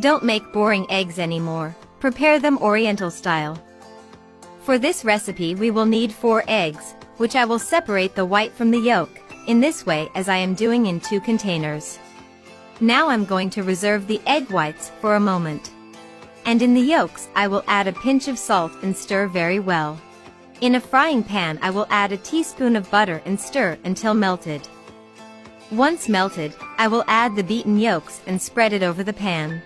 Don't make boring eggs anymore. Prepare them Oriental style. For this recipe we will need 4 eggs, which I will separate the white from the yolk, in this way as I am doing in 2 containers. Now I'm going to reserve the egg whites for a moment. And in the yolks I will add a pinch of salt and stir very well. In a frying pan I will add a teaspoon of butter and stir until melted. Once melted, I will add the beaten yolks and spread it over the pan.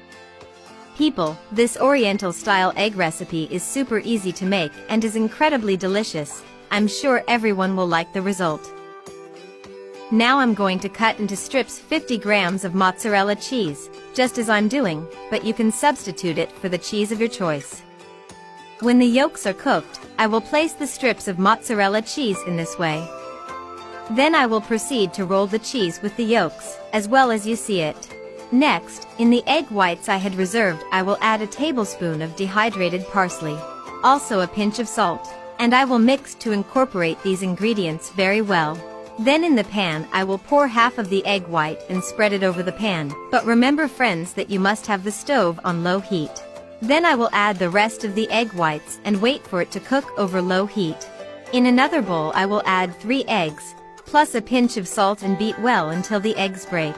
People, this Oriental style egg recipe is super easy to make and is incredibly delicious. I'm sure everyone will like the result. Now I'm going to cut into strips 50 grams of mozzarella cheese, just as I'm doing, but you can substitute it for the cheese of your choice. When the yolks are cooked, I will place the strips of mozzarella cheese in this way. Then I will proceed to roll the cheese with the yolks, as well as you see it. Next, in the egg whites I had reserved I will add a tablespoon of dehydrated parsley, also a pinch of salt, and I will mix to incorporate these ingredients very well. Then in the pan I will pour half of the egg white and spread it over the pan, but remember friends that you must have the stove on low heat. Then I will add the rest of the egg whites and wait for it to cook over low heat. In another bowl I will add 3 eggs, plus a pinch of salt and beat well until the eggs break.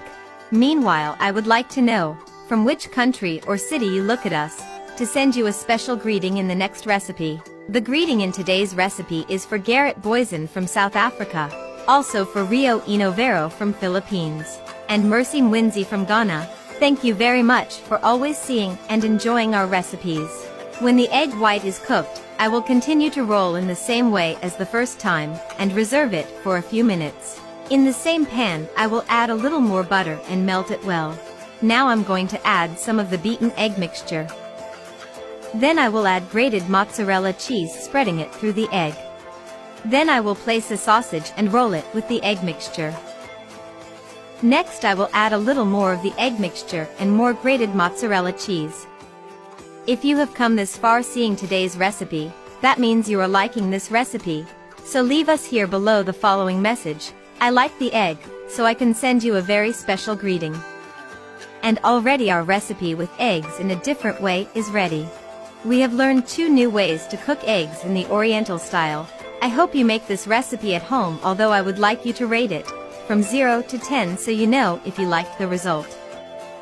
Meanwhile I would like to know, from which country or city you look at us, to send you a special greeting in the next recipe. The greeting in today's recipe is for Garrett Boysen from South Africa, also for Rio Inovero from Philippines, and Mercy Mwinzi from Ghana. Thank you very much for always seeing and enjoying our recipes. When the egg white is cooked, I will continue to roll in the same way as the first time, and reserve it for a few minutes. In the same pan, I will add a little more butter and melt it well. Now I'm going to add some of the beaten egg mixture. Then I will add grated mozzarella cheese, spreading it through the egg. Then I will place the sausage and roll it with the egg mixture. Next I will add a little more of the egg mixture and more grated mozzarella cheese. If you have come this far seeing today's recipe, that means you are liking this recipe. So leave us here below the following message: I like the egg, so I can send you a very special greeting. And already our recipe with eggs in a different way is ready. We have learned 2 new ways to cook eggs in the Oriental style. I hope you make this recipe at home, although I would like you to rate it from 0 to 10 so you know if you liked the result.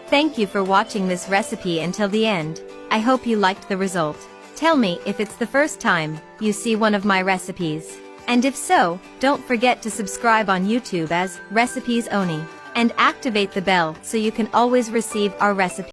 Thank you for watching this recipe until the end. I hope you liked the result. Tell me if it's the first time you see one of my recipes. And if so, don't forget to subscribe on YouTube as Recipes Oni, and activate the bell so you can always receive our recipes.